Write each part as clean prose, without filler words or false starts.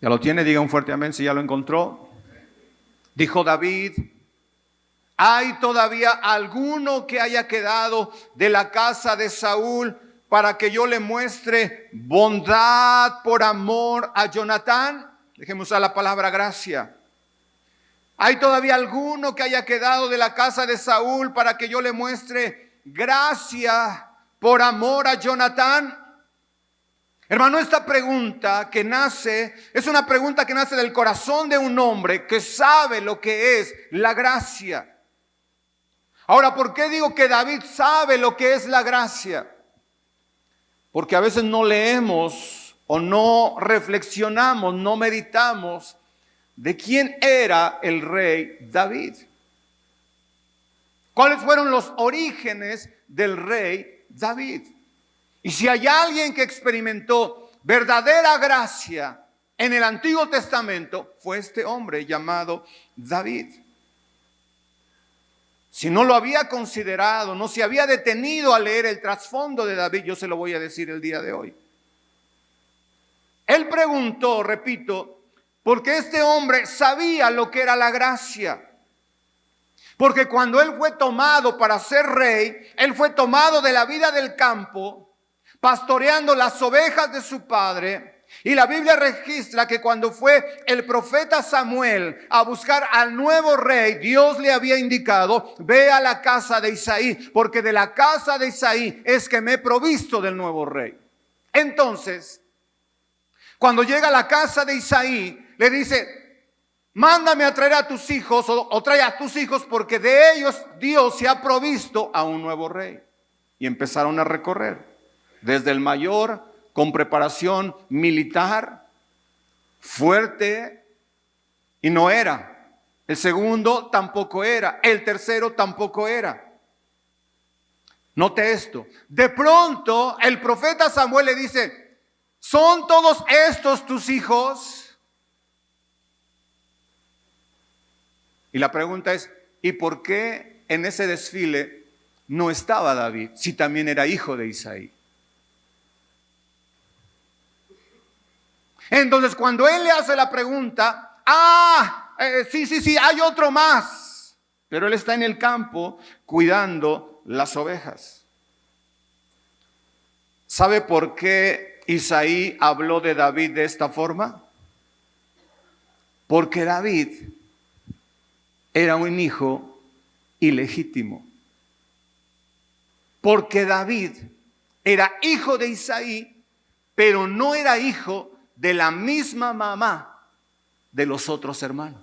¿Ya lo tiene? Diga un fuerte amén si ya lo encontró. Dijo David: ¿hay todavía alguno que haya quedado de la casa de Saúl para que yo le muestre bondad por amor a Jonatán? Déjeme usar la palabra gracia. ¿Hay todavía alguno que haya quedado de la casa de Saúl para que yo le muestre gracia por amor a Jonatán? Hermano, esta pregunta que nace, es una pregunta que nace del corazón de un hombre que sabe lo que es la gracia. Ahora, ¿por qué digo que David sabe lo que es la gracia? Porque a veces no leemos o no reflexionamos, no meditamos de quién era el rey David. ¿Cuáles fueron los orígenes del rey David? Y si hay alguien que experimentó verdadera gracia en el Antiguo Testamento, fue este hombre llamado David. Si no lo había considerado, no se había detenido a leer el trasfondo de David, yo se lo voy a decir el día de hoy. Él preguntó, repito, porque este hombre sabía lo que era la gracia. Porque cuando él fue tomado para ser rey, él fue tomado de la vida del campo, pastoreando las ovejas de su padre. Y la Biblia registra que cuando fue el profeta Samuel a buscar al nuevo rey, Dios le había indicado: ve a la casa de Isaí, porque de la casa de Isaí es que me he provisto del nuevo rey. Entonces, cuando llega a la casa de Isaí, le dice: mándame a traer a tus hijos, o trae a tus hijos, porque de ellos Dios se ha provisto a un nuevo rey. Y empezaron a recorrer, desde el mayor, con preparación militar, fuerte, y no era. El segundo tampoco era. El tercero tampoco era. Note esto. De pronto, el profeta Samuel le dice: ¿son todos estos tus hijos? Y la pregunta es: ¿y por qué en ese desfile no estaba David, si también era hijo de Isaí? Entonces, cuando él le hace la pregunta: sí, hay otro más. Pero él está en el campo cuidando las ovejas. ¿Sabe por qué Isaí habló de David de esta forma? Porque David era un hijo ilegítimo. Porque David era hijo de Isaí, pero no era hijo de la misma mamá de los otros hermanos.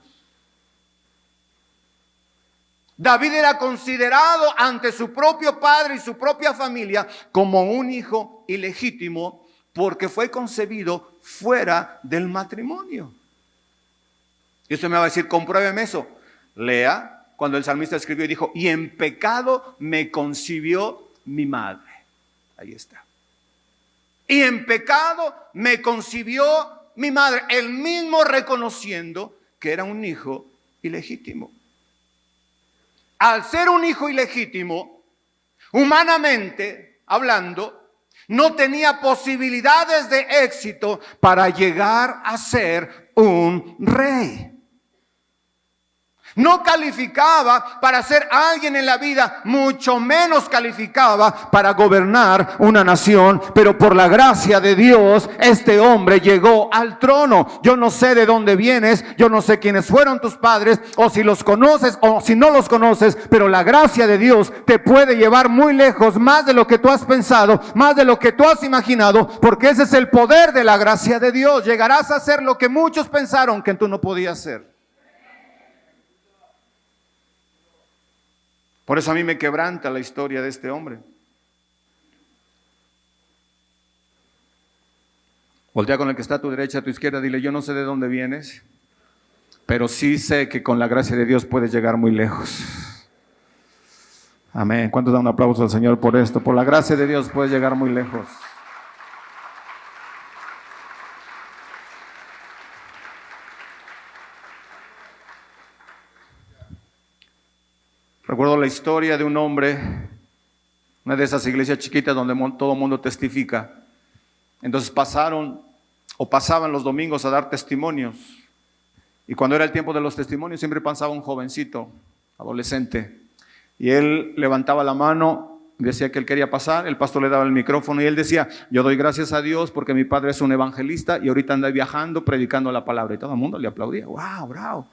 David era considerado ante su propio padre y su propia familia como un hijo ilegítimo, porque fue concebido fuera del matrimonio. Y usted me va a decir: compruébeme eso. Lea cuando el salmista escribió y dijo: y en pecado me concibió mi madre. Ahí está. Y en pecado me concibió mi madre. Él mismo reconociendo que era un hijo ilegítimo. Al ser un hijo ilegítimo, humanamente hablando, no tenía posibilidades de éxito para llegar a ser un rey. No calificaba para ser alguien en la vida, mucho menos calificaba para gobernar una nación. Pero por la gracia de Dios, este hombre llegó al trono. Yo no sé de dónde vienes, yo no sé quiénes fueron tus padres, o si los conoces o si no los conoces, pero la gracia de Dios te puede llevar muy lejos, más de lo que tú has pensado, más de lo que tú has imaginado, porque ese es el poder de la gracia de Dios. Llegarás a hacer lo que muchos pensaron que tú no podías hacer. Por eso a mí me quebranta la historia de este hombre. Voltea con el que está a tu derecha, a tu izquierda, dile: yo no sé de dónde vienes, pero sí sé que con la gracia de Dios puedes llegar muy lejos. Amén. ¿Cuántos dan un aplauso al Señor por esto? Por la gracia de Dios puedes llegar muy lejos. Recuerdo la historia de un hombre, una de esas iglesias chiquitas donde todo el mundo testifica. Entonces pasaron o pasaban los domingos a dar testimonios. Y cuando era el tiempo de los testimonios siempre pasaba un jovencito, adolescente, y él levantaba la mano, decía que él quería pasar, el pastor le daba el micrófono y él decía: yo doy gracias a Dios porque mi padre es un evangelista y ahorita anda viajando predicando la palabra. Y todo el mundo le aplaudía. ¡Wow, bravo!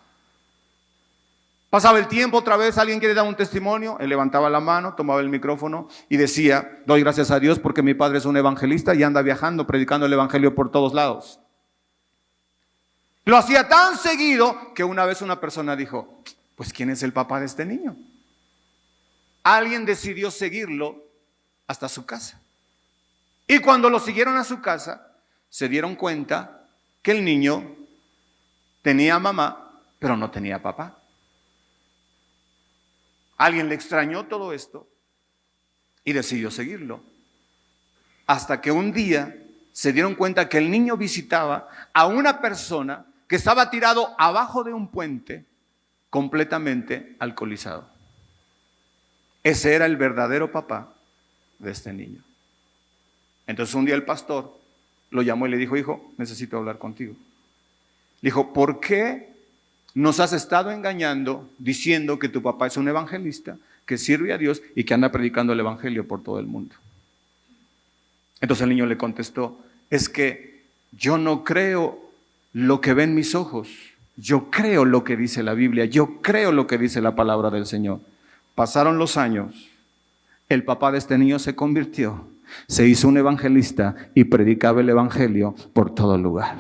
Pasaba el tiempo, otra vez alguien quiere dar un testimonio, él levantaba la mano, tomaba el micrófono y decía: doy gracias a Dios porque mi padre es un evangelista y anda viajando predicando el evangelio por todos lados. Lo hacía tan seguido que una vez una persona dijo: pues ¿quién es el papá de este niño? Alguien decidió seguirlo hasta su casa. Y cuando lo siguieron a su casa, se dieron cuenta que el niño tenía mamá, pero no tenía papá. Alguien le extrañó todo esto y decidió seguirlo. Hasta que un día se dieron cuenta que el niño visitaba a una persona que estaba tirado abajo de un puente, completamente alcoholizado. Ese era el verdadero papá de este niño. Entonces un día el pastor lo llamó y le dijo: hijo, necesito hablar contigo. Le dijo: ¿por qué nos has estado engañando diciendo que tu papá es un evangelista, que sirve a Dios y que anda predicando el evangelio por todo el mundo? Entonces el niño le contestó: es que yo no creo lo que ven mis ojos, yo creo lo que dice la Biblia, yo creo lo que dice la palabra del Señor. Pasaron los años, el papá de este niño se convirtió, se hizo un evangelista y predicaba el evangelio por todo lugar.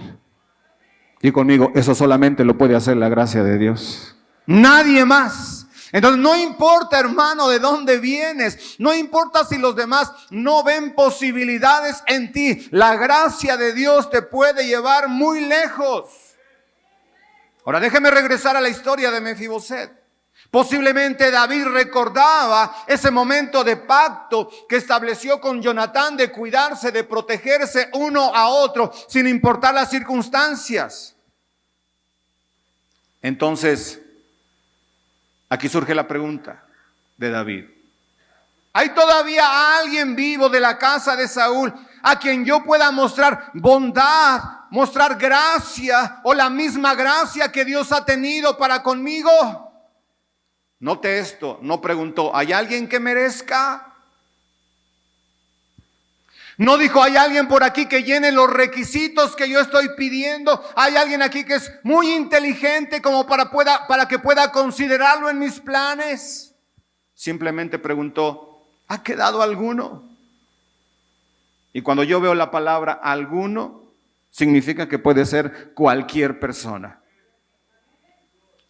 Y conmigo, eso solamente lo puede hacer la gracia de Dios. Nadie más. Entonces no importa, hermano, de dónde vienes, no importa si los demás no ven posibilidades en ti, la gracia de Dios te puede llevar muy lejos. Ahora déjeme regresar a la historia de Mefiboset. Posiblemente David recordaba ese momento de pacto que estableció con Jonatán de cuidarse, de protegerse uno a otro, sin importar las circunstancias. Entonces, aquí surge la pregunta de David: ¿hay todavía alguien vivo de la casa de Saúl a quien yo pueda mostrar bondad, mostrar gracia o la misma gracia que Dios ha tenido para conmigo? Note esto, no preguntó: ¿hay alguien que merezca? No dijo: ¿hay alguien por aquí que llene los requisitos que yo estoy pidiendo? ¿Hay alguien aquí que es muy inteligente como para que pueda considerarlo en mis planes? Simplemente preguntó: ¿ha quedado alguno? Y cuando yo veo la palabra alguno, significa que puede ser cualquier persona.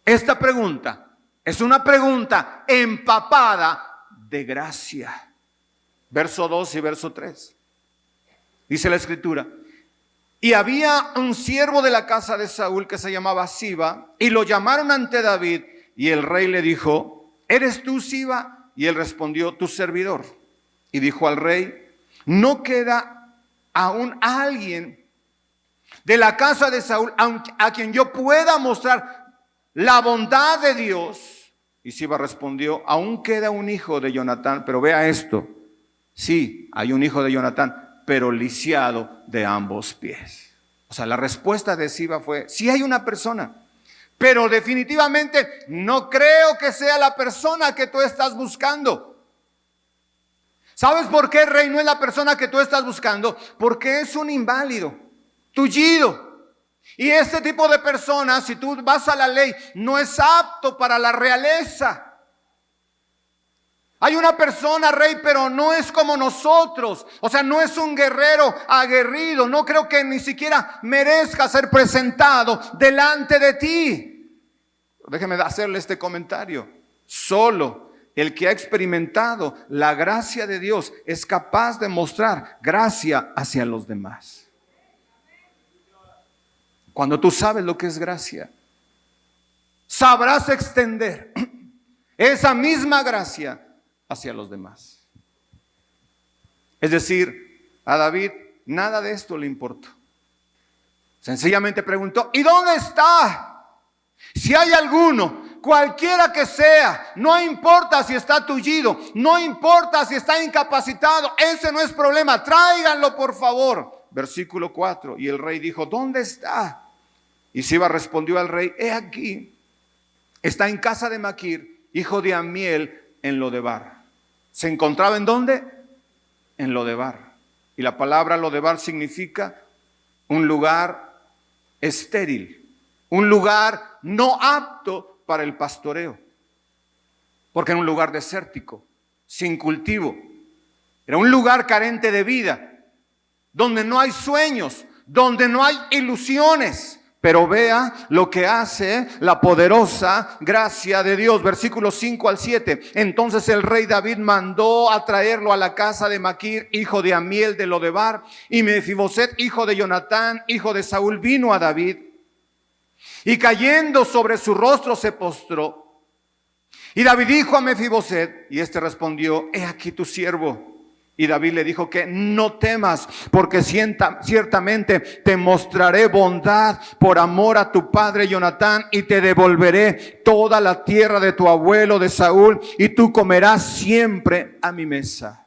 Esta pregunta es una pregunta empapada de gracia. Verso 2 y verso 3. Dice la escritura: y había un siervo de la casa de Saúl que se llamaba Siba, y lo llamaron ante David, y el rey le dijo: ¿eres tú, Siba? Y él respondió: tu servidor. Y dijo al rey: ¿no queda aún alguien de la casa de Saúl a quien yo pueda mostrar la bondad de Dios? Y Siba respondió: aún queda un hijo de Jonatán, pero vea esto, sí, hay un hijo de Jonatán, pero lisiado de ambos pies. O sea, la respuesta de Siba fue: sí hay una persona, pero definitivamente no creo que sea la persona que tú estás buscando. ¿Sabes por qué, rey, no es la persona que tú estás buscando? Porque es un inválido, tullido. Y este tipo de personas, si tú vas a la ley, no es apto para la realeza. Hay una persona, rey, pero no es como nosotros. O sea, no es un guerrero aguerrido. No creo que ni siquiera merezca ser presentado delante de ti. Déjeme hacerle este comentario. Solo el que ha experimentado la gracia de Dios es capaz de mostrar gracia hacia los demás. Cuando tú sabes lo que es gracia, sabrás extender esa misma gracia hacia los demás. Es decir, a David nada de esto le importó. Sencillamente preguntó: ¿y dónde está? Si hay alguno, cualquiera que sea, no importa si está tullido, no importa si está incapacitado, ese no es problema, tráiganlo por favor. versículo 4. Y el rey dijo, ¿dónde está? Y Siba respondió al rey, he aquí, está en casa de Maquir, hijo de Amiel, en Lodebar. ¿Se encontraba en dónde? En Lodebar. Y la palabra Lodebar significa un lugar estéril, un lugar no apto para el pastoreo, porque era un lugar desértico, sin cultivo. Era un lugar carente de vida, donde no hay sueños, donde no hay ilusiones. Pero vea lo que hace la poderosa gracia de Dios. Versículos 5 al 7. Entonces el rey David mandó a traerlo a la casa de Maquir, hijo de Amiel de Lodebar. Y Mefiboset, hijo de Jonatán, hijo de Saúl, vino a David. Y cayendo sobre su rostro se postró. Y David dijo a Mefiboset, y este respondió, he aquí tu siervo. Y David le dijo que no temas, porque ciertamente te mostraré bondad por amor a tu padre Jonatán, y te devolveré toda la tierra de tu abuelo de Saúl, y tú comerás siempre a mi mesa.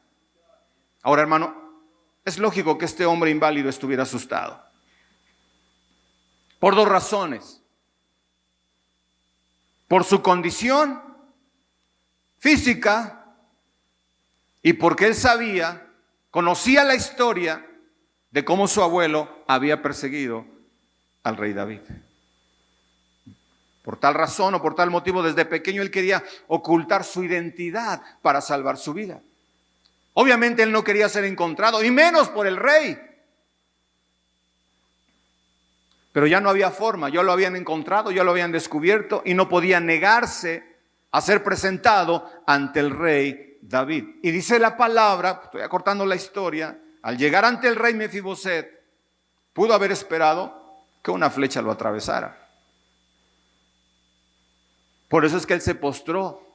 Ahora, hermano, es lógico que este hombre inválido estuviera asustado, por dos razones: por su condición física, y porque él sabía, conocía la historia de cómo su abuelo había perseguido al rey David. Por tal razón o por tal motivo, desde pequeño él quería ocultar su identidad para salvar su vida. Obviamente él no quería ser encontrado, y menos por el rey. Pero ya no había forma, ya lo habían encontrado, ya lo habían descubierto, y no podía negarse a ser presentado ante el rey David. Y dice la palabra, estoy acortando la historia, al llegar ante el rey Mefiboset, pudo haber esperado que una flecha lo atravesara. Por eso es que él se postró,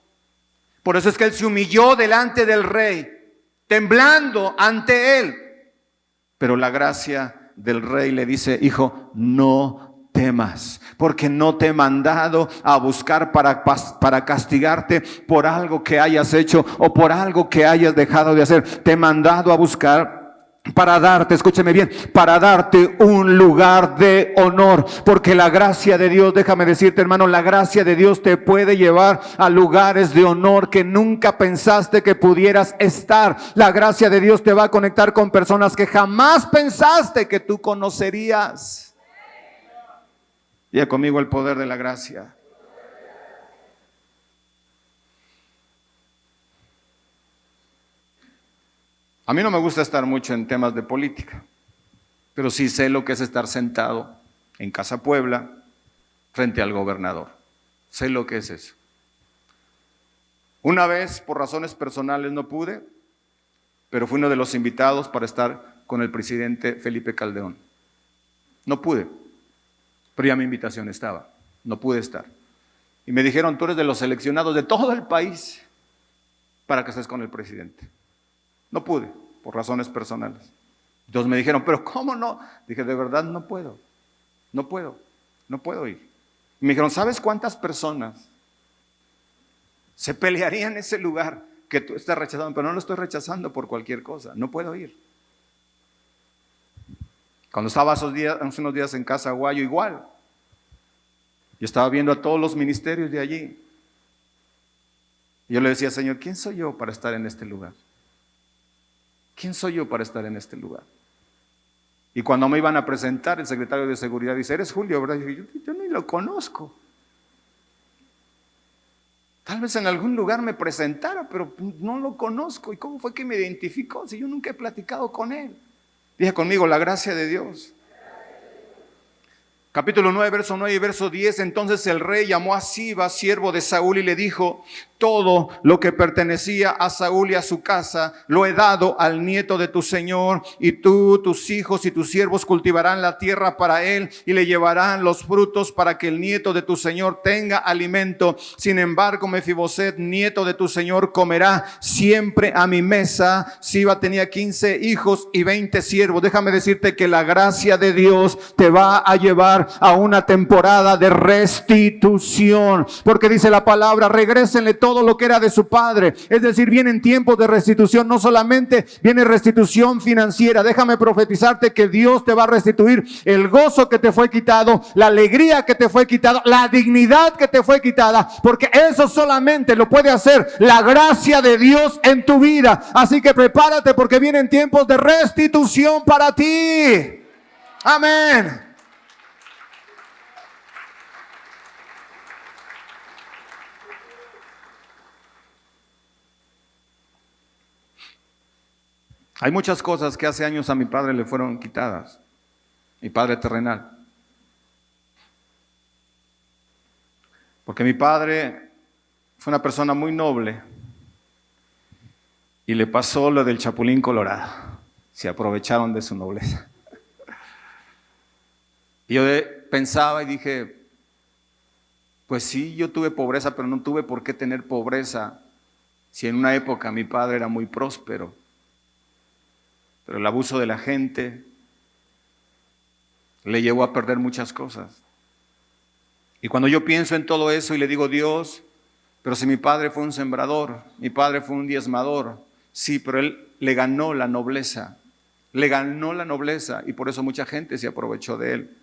por eso es que él se humilló delante del rey, temblando ante él. Pero la gracia del rey le dice, hijo, no temas, porque no te he mandado a buscar para castigarte por algo que hayas hecho o por algo que hayas dejado de hacer. Te he mandado a buscar para darte, escúcheme bien, para darte un lugar de honor, porque la gracia de Dios, déjame decirte, hermano, la gracia de Dios te puede llevar a lugares de honor que nunca pensaste que pudieras estar. La gracia de Dios te va a conectar con personas que jamás pensaste que tú conocerías. Diga conmigo, el poder de la gracia. A mí no me gusta estar mucho en temas de política, pero sí sé lo que es estar sentado en Casa Puebla frente al gobernador. Sé lo que es eso. Una vez, por razones personales, no pude, pero fui uno de los invitados para estar con el presidente Felipe Calderón. No pude, pero ya mi invitación estaba, no pude estar. Y me dijeron, tú eres de los seleccionados de todo el país para que estés con el presidente. No pude, por razones personales. Entonces me dijeron, pero ¿cómo no? Dije, de verdad no puedo ir. Y me dijeron, ¿sabes cuántas personas se pelearían en ese lugar que tú estás rechazando? Pero no lo estoy rechazando por cualquier cosa, no puedo ir. Cuando estaba hace unos días en Casa Aguayo, igual. Yo estaba viendo a todos los ministerios de allí. Y yo le decía, Señor, ¿quién soy yo para estar en este lugar? ¿Quién soy yo para estar en este lugar? Y cuando me iban a presentar, el secretario de Seguridad dice, ¿eres Julio, verdad? Y yo ni lo conozco. Tal vez en algún lugar me presentara, pero no lo conozco. ¿Y cómo fue que me identificó si yo nunca he platicado con él? Dije conmigo, la gracia de Dios. Capítulo 9, verso 9 y verso 10. Entonces el rey llamó a Siba, siervo de Saúl, y le dijo, todo lo que pertenecía a Saúl y a su casa lo he dado al nieto de tu señor, y tú, tus hijos y tus siervos cultivarán la tierra para él y le llevarán los frutos para que el nieto de tu señor tenga alimento. Sin embargo, Mefiboset, nieto de tu señor, comerá siempre a mi mesa. Siba tenía 15 hijos y 20 siervos. Déjame decirte que la gracia de Dios te va a llevar regresar a una temporada de restitución, porque dice la palabra, regrésenle todo lo que era de su padre. Es decir, vienen tiempos de restitución, no solamente viene restitución financiera. Déjame profetizarte que Dios te va a restituir el gozo que te fue quitado, la alegría que te fue quitada, la dignidad que te fue quitada, porque eso solamente lo puede hacer la gracia de Dios en tu vida. Así que prepárate, porque vienen tiempos de restitución para ti. Amén. Hay muchas cosas que hace años a mi padre le fueron quitadas, mi padre terrenal. Porque mi padre fue una persona muy noble y le pasó lo del Chapulín Colorado. Se aprovecharon de su nobleza. Y yo pensaba y dije, pues sí, yo tuve pobreza, pero no tuve por qué tener pobreza si en una época mi padre era muy próspero. Pero el abuso de la gente le llevó a perder muchas cosas. Y cuando yo pienso en todo eso y le digo, Dios, pero si mi padre fue un sembrador, mi padre fue un diezmador, sí, pero él le ganó la nobleza y por eso mucha gente se aprovechó de él.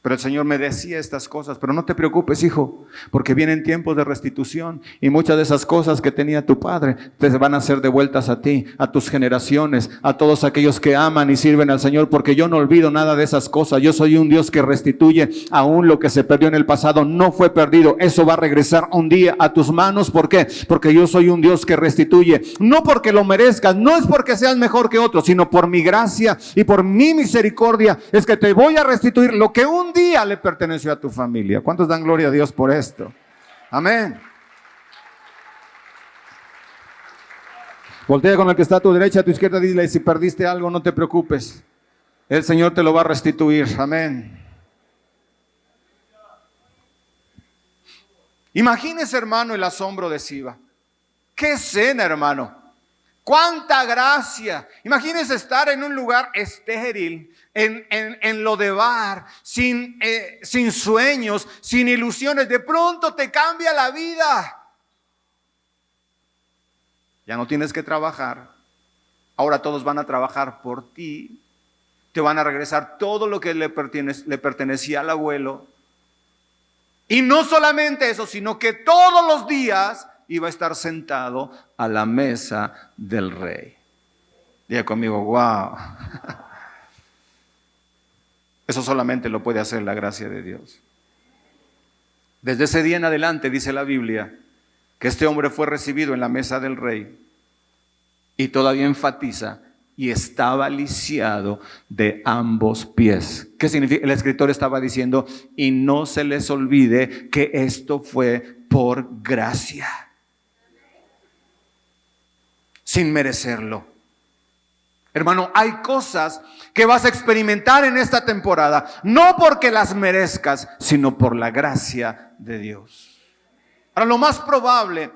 Pero el Señor me decía estas cosas, pero no te preocupes, hijo, porque vienen tiempos de restitución y muchas de esas cosas que tenía tu padre te van a ser devueltas a ti, a tus generaciones, a todos aquellos que aman y sirven al Señor, porque yo no olvido nada de esas cosas. Yo soy un Dios que restituye aún lo que se perdió en el pasado. No fue perdido, eso va a regresar un día a tus manos. ¿Por qué? Porque yo soy un Dios que restituye, no porque lo merezcas, no es porque seas mejor que otros, sino por mi gracia y por mi misericordia es que te voy a restituir lo que un día le perteneció a tu familia. ¿Cuántos dan gloria a Dios por esto? Amén. Voltea con el que está a tu derecha, a tu izquierda, dile, si perdiste algo, no te preocupes. El Señor te lo va a restituir. Amén. Imagínese, hermano, el asombro de Siba. ¡Qué escena, hermano! ¡Cuánta gracia! Imagínese estar en un lugar estéril, en Lodebar, sin sueños, sin ilusiones. De pronto te cambia la vida. Ya no tienes que trabajar. Ahora todos van a trabajar por ti. Te van a regresar todo lo que le pertenecía al abuelo. Y no solamente eso, sino que todos los días iba a estar sentado a la mesa del rey. Diga conmigo, wow. Eso solamente lo puede hacer la gracia de Dios. Desde ese día en adelante dice la Biblia que este hombre fue recibido en la mesa del rey y todavía enfatiza, y estaba lisiado de ambos pies. ¿Qué significa? El escritor estaba diciendo, y no se les olvide que esto fue por gracia, sin merecerlo. Hermano, hay cosas que vas a experimentar en esta temporada, no porque las merezcas, sino por la gracia de Dios. Ahora, lo más probable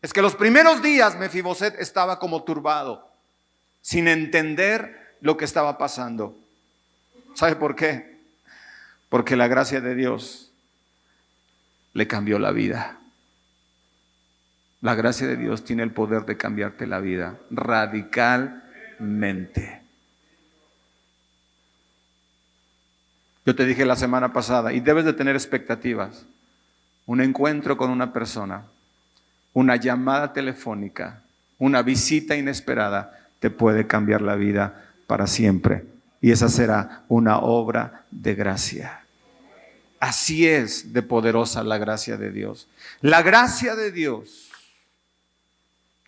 es que los primeros días Mefiboset estaba como turbado, sin entender lo que estaba pasando. ¿Sabe por qué? Porque la gracia de Dios le cambió la vida. La gracia de Dios tiene el poder de cambiarte la vida radicalmente. Yo te dije la semana pasada, y debes de tener expectativas, un encuentro con una persona, una llamada telefónica, una visita inesperada, te puede cambiar la vida para siempre. Y esa será una obra de gracia. Así es de poderosa la gracia de Dios. La gracia de Dios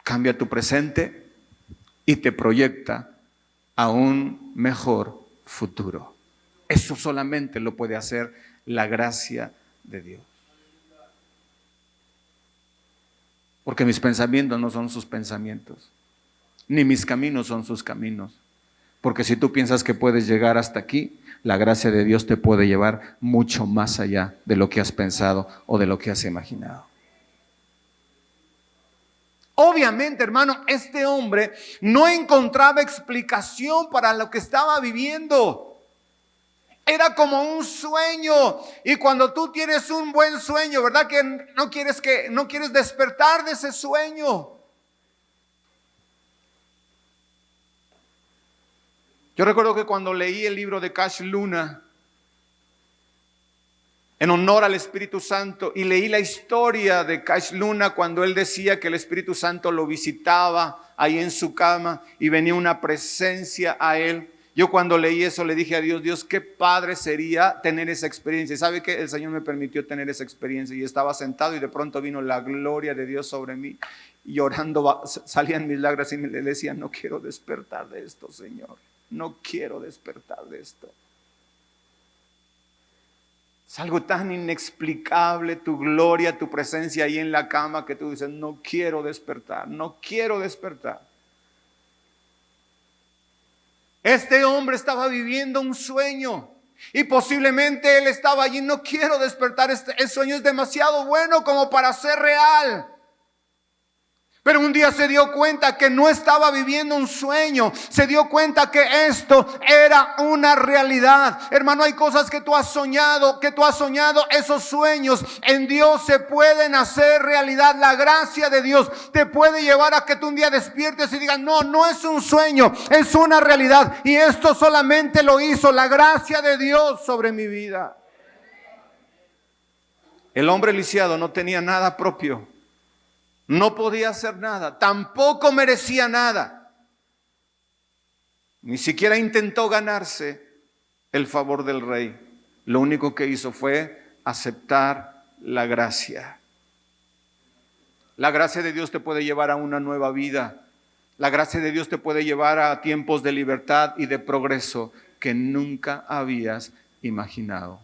cambia tu presente y te proyecta a un mejor futuro. Eso solamente lo puede hacer la gracia de Dios. Porque mis pensamientos no son sus pensamientos, ni mis caminos son sus caminos. Porque si tú piensas que puedes llegar hasta aquí, la gracia de Dios te puede llevar mucho más allá de lo que has pensado o de lo que has imaginado. Obviamente, hermano, este hombre no encontraba explicación para lo que estaba viviendo. Era como un sueño. Y cuando tú tienes un buen sueño, ¿verdad? Que no quieres despertar de ese sueño. Yo recuerdo que cuando leí el libro de Cash Luna, en honor al Espíritu Santo, y leí la historia de Cash Luna cuando él decía que el Espíritu Santo lo visitaba ahí en su cama y venía una presencia a él. Yo cuando leí eso le dije a Dios, Dios, qué padre sería tener esa experiencia. ¿Sabe qué? El Señor me permitió tener esa experiencia y estaba sentado y de pronto vino la gloria de Dios sobre mí y llorando salían mis lágrimas y le decía, no quiero despertar de esto, Señor. No quiero despertar de esto. Es algo tan inexplicable, tu gloria, tu presencia ahí en la cama, que tú dices, no quiero despertar, no quiero despertar. Este hombre estaba viviendo un sueño y posiblemente él estaba allí, no quiero despertar, el sueño es demasiado bueno como para ser real. Pero un día se dio cuenta que no estaba viviendo un sueño. Se dio cuenta que esto era una realidad. Hermano, hay cosas que tú has soñado, esos sueños en Dios se pueden hacer realidad. La gracia de Dios te puede llevar a que tú un día despiertes y digas, no es un sueño, es una realidad. Y esto solamente lo hizo la gracia de Dios sobre mi vida. El hombre lisiado no tenía nada propio. No podía hacer nada, tampoco merecía nada. Ni siquiera intentó ganarse el favor del rey. Lo único que hizo fue aceptar la gracia. La gracia de Dios te puede llevar a una nueva vida. La gracia de Dios te puede llevar a tiempos de libertad y de progreso que nunca habías imaginado.